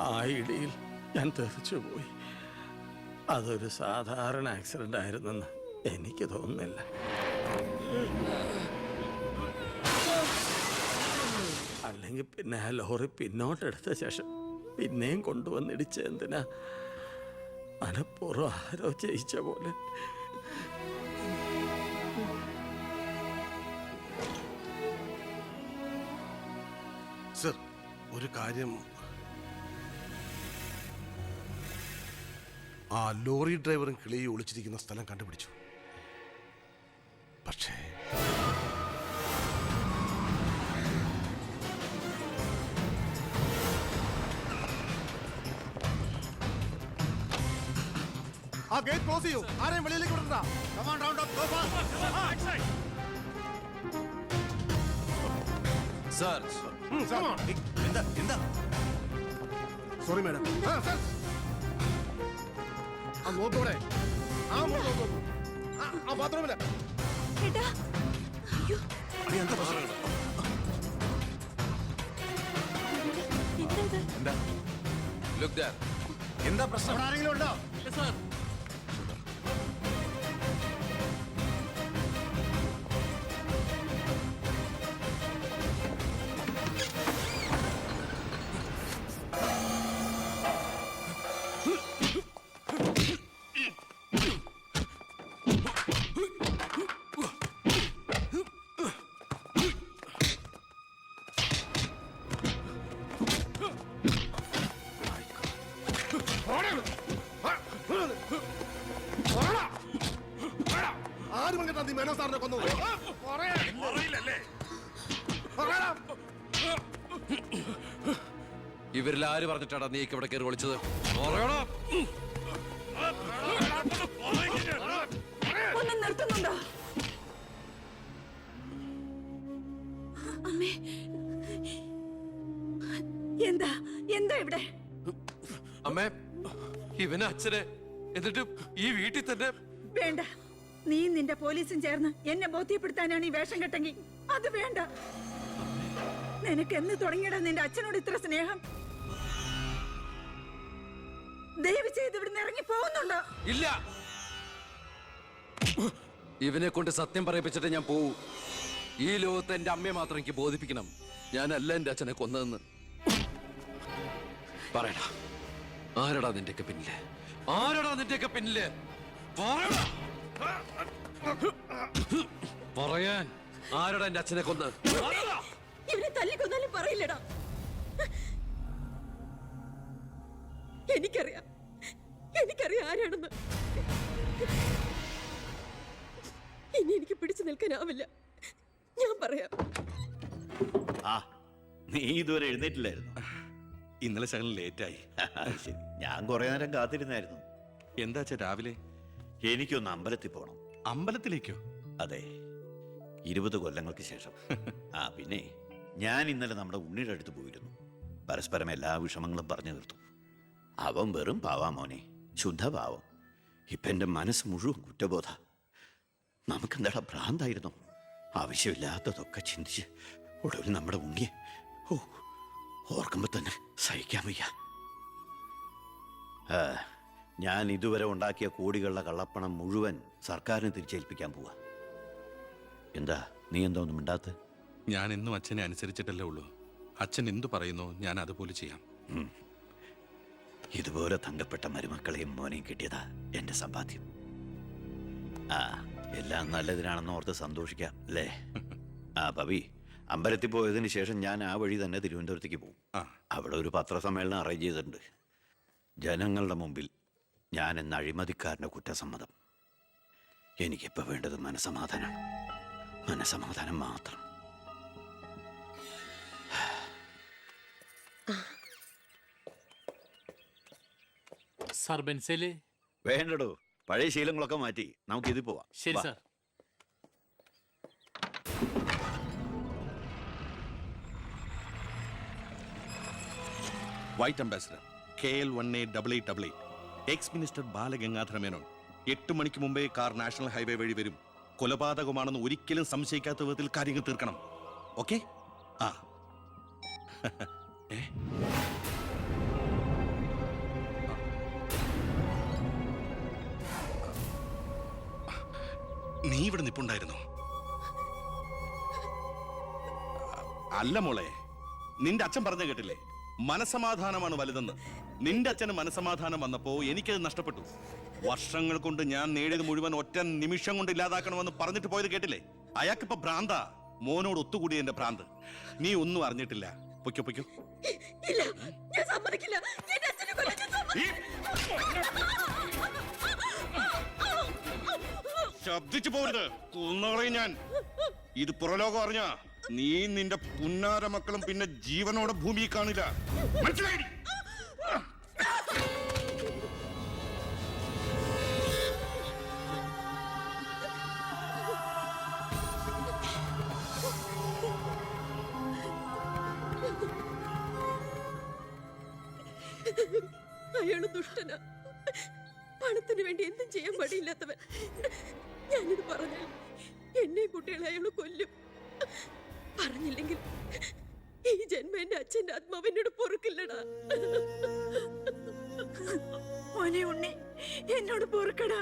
ആ ഇടിയിൽ ഞാൻ തെറിച്ചുപോയി. അതൊരു സാധാരണ ആക്സിഡന്റ് ആയിരുന്നെന്ന് എനിക്ക് തോന്നുന്നില്ല. അല്ലെങ്കിൽ പിന്നെ ആ ലോറി പിന്നോട്ടെടുത്ത ശേഷം പിന്നെയും കൊണ്ടുവന്നിടിച്ച എന്തിനാ? മനപ്പൂർവ്വം ആരോ ജയിച്ച പോലെ. സർ, ഒരു കാര്യം, ആ ലോറി ഡ്രൈവറും കിളിയും ഒളിച്ചിരിക്കുന്ന സ്ഥലം കണ്ടുപിടിച്ചു. പക്ഷേ ആ ഗേറ്റ് ക്ലോസ് ചെയ്യൂ. ആരെയും വെളിയിലേക്ക് വിടണ്ട. Come on, round up, go fast. Sir, എന്താ? Sorry madam. ആ നോക്കൂടെ, ആ നോക്കൂ, ആ ബാത്റൂമില്. എന്താ പ്രശ്നം? Look there. എന്താ പ്രശ്നം? ആരെങ്കിലും ഉണ്ടോ? സർ, ആരും കേട്ടാ നീ മേനോ സാറിനെ കൊന്നത്? ഇവരിൽ ആര് പറഞ്ഞിട്ടാണ് നീ ഇവിടെ കയറി വിളിച്ചത്? നിർത്തുന്നുണ്ടോ? അമ്മേ, എന്താ എന്താ ഇവിടെ? അമ്മേ, ഇവന് അച്ഛനെ, എന്നിട്ട് ഈ വീട്ടിൽ തന്നെ. വേണ്ട, നീ നിന്റെ പോലീസും ചേർന്ന് എന്നെ ബോധ്യപ്പെടുത്താനാണ് ഈ വേഷം കെട്ടെങ്കിൽ അത് വേണ്ട. നിനക്ക് എന്ന് തുടങ്ങിയടാ നിന്റെ അച്ഛനോട് ഇത്ര സ്നേഹം? ദയവ് ചെയ്ത് ഇവിടുന്ന് ഇറങ്ങി പോകുന്നുണ്ടോ? ഇല്ല, ഇവനെ കൊണ്ട് സത്യം പറയിപ്പിച്ചിട്ട് ഞാൻ പോവൂ. ഈ ലോകത്ത് എന്റെ അമ്മയെ മാത്രം എനിക്ക് ബോധിപ്പിക്കണം ഞാനല്ല എന്റെ അച്ഛനെ കൊന്നതെന്ന്. പറയടാ, ആരടാ നിന്റെയൊക്കെ പിന്നില്? ആരടാ നിന്റെയൊക്കെ പിന്നില്? പറയാൻ ആരടാ എന്റെ അച്ഛനെ കൊന്ന്? ഇവനെ തല്ലിക്കൊന്നാലും പറയില്ലടാ. എനിക്കറിയാം ആരാണെന്ന്. ഇനി എനിക്ക് പിടിച്ചു നിൽക്കാനാവില്ല. ഞാൻ പറയാം. നീ ഇതുവരെ എഴുന്നേറ്റില്ലായിരുന്നു? ഇന്നലെ ശകലം ലേറ്റായി. ശരി, ഞാൻ കുറെ നേരം കാത്തിരുന്നായിരുന്നു. എന്താ രാവിലെ? എനിക്കൊന്ന് അമ്പലത്തിൽ പോകണം. അമ്പലത്തിലേക്കോ? അതെ, 20 കൊല്ലങ്ങൾക്ക് ശേഷം. പിന്നെ ഞാൻ ഇന്നലെ നമ്മുടെ ഉണ്ണിയുടെ അടുത്ത് പോയിരുന്നു. പരസ്പരം എല്ലാ വിഷമങ്ങളും പറഞ്ഞു തീർത്തു. അവൻ വെറും പാവാ മോനെ, ശുദ്ധഭാവം. ഇപ്പം എൻ്റെ മനസ്സ് മുഴുവൻ കുറ്റബോധ. നമുക്കെന്താടാ ഭ്രാന്തായിരുന്നു? ആവശ്യമില്ലാത്തതൊക്കെ ചിന്തിച്ച് ഒടുവിൽ നമ്മുടെ ഉണ്ണിയെ ഓർക്കുമ്പോൾ തന്നെ സഹിക്കാൻ വയ്യ. ഞാൻ ഇതുവരെ ഉണ്ടാക്കിയ കോടികളുടെ കള്ളപ്പണം മുഴുവൻ സർക്കാരിന് തിരിച്ചേൽപ്പിക്കാൻ പോവാ. എന്താ നീ എന്താ ഒന്നും മിണ്ടാത്ത? ഞാൻ എന്നും അച്ഛനെ അനുസരിച്ചിട്ടല്ലേ ഉള്ളൂ. അച്ഛൻ എന്തു പറയുന്നോ ഞാൻ അതുപോലെ ചെയ്യാം. ഇതുപോലെ തങ്കപ്പെട്ട മരുമക്കളെയും മോനെയും കിട്ടിയതാ എൻ്റെ സമ്പാദ്യം. എല്ലാം നല്ലതിനാണെന്ന് ഓർത്ത് സന്തോഷിക്കാം അല്ലേ? പവി, അമ്പലത്തിൽ പോയതിന് ശേഷം ഞാൻ ആ വഴി തന്നെ തിരുവനന്തപുരത്തേക്ക് പോകും. അവിടെ ഒരു പത്രസമ്മേളനം അറേഞ്ച് ചെയ്തിട്ടുണ്ട്. ജനങ്ങളുടെ മുമ്പിൽ ഞാൻ എന്ന അഴിമതിക്കാരൻ്റെ കുറ്റസമ്മതം. എനിക്കിപ്പോൾ വേണ്ടത് മനസമാധാനമാണ്. മനസമാധാനം മാത്രം. സാർ, ബെൻസേല് വേണ്ടടോ, പഴയ ശീലങ്ങളൊക്കെ മാറ്റി നമുക്ക് ഇതിൽ പോവാം. ശരി sir. White ambassador KL188888 X minister Balagangadhara Menon. 8 മണിക്ക് മുമ്പേ കാർ നാഷണൽ ഹൈവേ വഴി വരും. കൊലപാതകമാണെന്ന് ഒരിക്കലും സംശയിക്കാത്ത വിധത്തിൽ കാര്യങ്ങൾ തീർക്കണം. ഓക്കെ? നീ ഇവിടെ നിപ്പുണ്ടായിരുന്നോ? അല്ല മോളെ, നിന്റെ അച്ഛൻ പറഞ്ഞ കേട്ടില്ലേ, മനസമാധാനമാണ് വലുതെന്ന്. നിന്റെ അച്ഛന് മനസമാധാനം വന്നപ്പോ എനിക്കത് നഷ്ടപ്പെട്ടു. വർഷങ്ങൾ കൊണ്ട് ഞാൻ നേടിയത് മുഴുവൻ ഒറ്റ നിമിഷം കൊണ്ട് ഇല്ലാതാക്കണമെന്ന് പറഞ്ഞിട്ട് പോയത് കേട്ടില്ലേ? അയാൾക്കിപ്പോ ഭ്രാന്ത, മോനോട് ഒത്തുകൂടി എന്റെ ഭ്രാന്ത്. നീ ഒന്നും അറിഞ്ഞിട്ടില്ല. പൊയ്ക്കോ പൊയ്ക്കോ. ഇല്ല, ഞാൻ സമ്മതിക്കില്ല. എന്റെ അച്ഛനെ കൊല്ലാൻ ഞാൻ ശബ്ദിച്ചു പോരുത്, കൊന്നുകളയും ഞാൻ. ഇത് പുറലോകം അറിഞ്ഞ നീ നിന്റെ പുന്നാര മക്കളും പിന്നെ ജീവനോടെ ഭൂമിയിൽ കാണില്ല. മനസ്സിലായി? അയാള് ദുഷ്ടനാ, പണത്തിന് വേണ്ടി എന്തും ചെയ്യാൻ മടിയില്ലാത്തവൻ. ഞാനിത് പറഞ്ഞാൽ എന്നെ കുട്ടികളെ അയാള് കൊല്ലും. പറഞ്ഞില്ലെങ്കിൽ ഈ ജന്മം എന്റെ അച്ഛന്റെ ആത്മാവിനോട് പൊറുക്കില്ലടാ. മോനെ ഉണ്ണി, എന്നോട് പൊറുക്കടാ.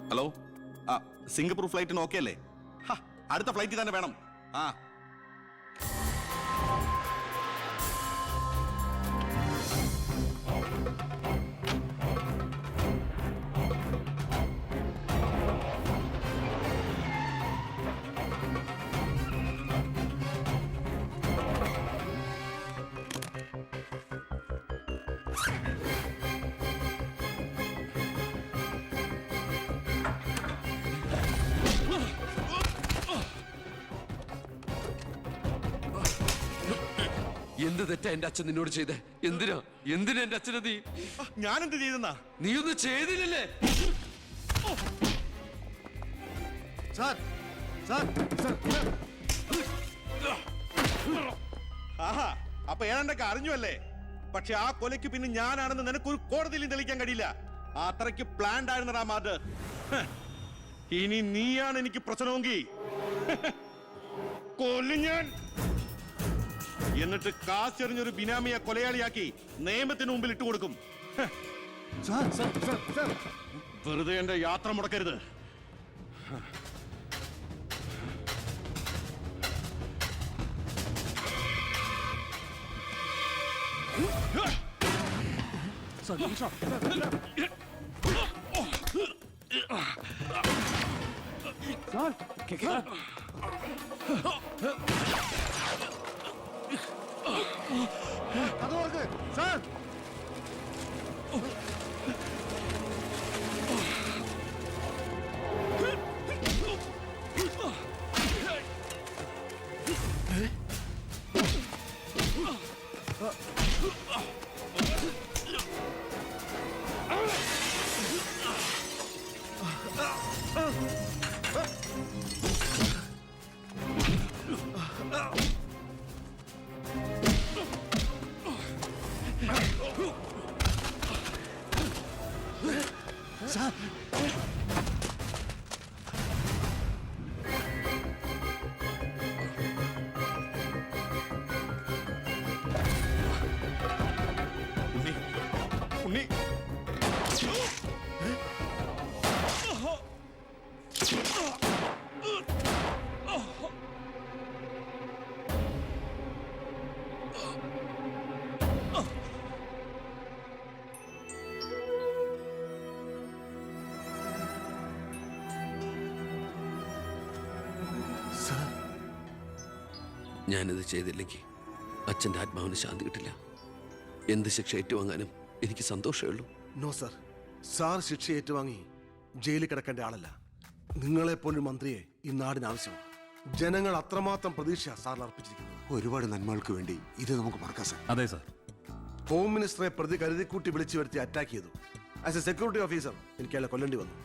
ഹലോ, ആ സിംഗപ്പൂർ ഫ്ലൈറ്റിന് ഓക്കെ അല്ലേ? അടുത്ത ഫ്ലൈറ്റിൽ തന്നെ വേണം. ആ എന്ത് തെറ്റാ എന്റെ അച്ഛൻ നിന്നോട് ചെയ്തേ? എന്തിനാ എന്റെ അച്ഛനെ നീ? ഞാനെന്ത് ചെയ്തെന്നാ? നീ ഒന്നും ചെയ്തില്ലല്ലേ? Sir sir sir. ആഹാ, അപ്പൊ ഏതാണ്ടൊക്കെ അറിഞ്ഞു അല്ലേ? പക്ഷെ ആ കൊലയ്ക്ക് പിന്നെ ഞാനാണെന്ന് നിനക്കൊരു കോടതിയിലും തെളിയിക്കാൻ കഴിയില്ല. അത്രയ്ക്ക് പ്ലാൻഡ് ആയിരുന്നടാ മാത്. ഇനി നീയാണ് എനിക്ക് പ്രശ്നമെങ്കിൽ കൊല്ലും ഞാൻ. എന്നിട്ട് കാശെറിഞ്ഞൊരു ബിനാമിയെ കൊലയാളിയാക്കി നിയമത്തിന് മുമ്പിൽ ഇട്ടുകൊടുക്കും. Sir sir sir sir. വെറുതെ എന്റെ യാത്ര മുടക്കരുത്. അത് ഓർക്ക് സാർ. ഉണ്ണി, ഞാനിത് ചെയ്തില്ലെങ്കിൽ അച്ഛൻ്റെ ആത്മാവിന് ശാന്തി കിട്ടില്ല. എന്ത് ശിക്ഷ ഏറ്റുവാങ്ങാനും എനിക്ക് സന്തോഷമേ ഉള്ളൂ. നോ സാർ, സാർ ശിക്ഷ ഏറ്റുവാങ്ങി ജയിലിൽ കിടക്കേണ്ട ആളല്ല. നിങ്ങളെപ്പോലൊരു മന്ത്രിയെ ഈ നാടിന് ആവശ്യമാണ്. ജനങ്ങൾ അത്രമാത്രം പ്രതീക്ഷ സാറിന് അർപ്പിച്ചിരിക്കുന്നു. ഒരുപാട് നന്മകൾക്ക് വേണ്ടി ഇത് നമുക്ക് മറക്കാം സാർ. അതെ സാർ. ഹോം മിനിസ്റ്ററെ പ്രതി കരുതിക്കൂട്ടി വിളിച്ചു വരുത്തി അറ്റാക്ക് ചെയ്തു. ആസ് എ സെക്യൂരിറ്റി ഓഫീസർ എനിക്ക് അയാളെ കൊല്ലേണ്ടി വന്നു.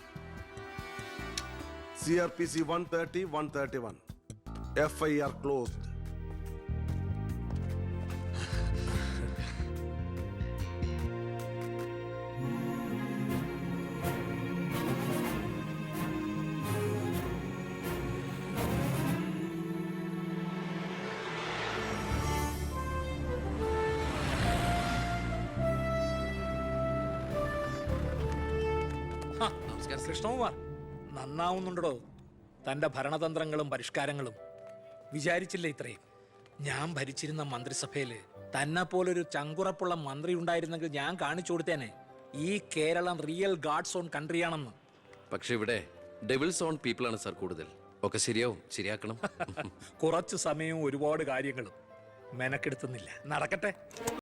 CRPC 130, 131. FIR closed. കൃഷ്ണകുമാർ നന്നാവുന്നുണ്ടോ തന്റെ ഭരണതന്ത്രങ്ങളും പരിഷ്കാരങ്ങളും? വിചാരിച്ചില്ല ഇത്രയും. ഞാൻ ഭരിച്ചിരുന്ന മന്ത്രിസഭയില് തന്നെ പോലൊരു ചങ്കുറപ്പുള്ള മന്ത്രി ഉണ്ടായിരുന്നെങ്കിൽ ഞാൻ കാണിച്ചു കൊടുത്തേനെ ഈ കേരളം റിയൽ ഗാഡ്സ് ഓൺ കൺട്രിയാണെന്ന്. പക്ഷെ ഇവിടെ ഡെവിൾസ് ഓൺ പീപ്പിൾ ആണ് സാർ കൂടുതൽ. ഒക്കെ ശരിയാവും, ശരിയാക്കണം. കുറച്ച് സമയവും ഒരുപാട് കാര്യങ്ങളും മെനക്കെടുത്തുന്നില്ല. നടക്കട്ടെ.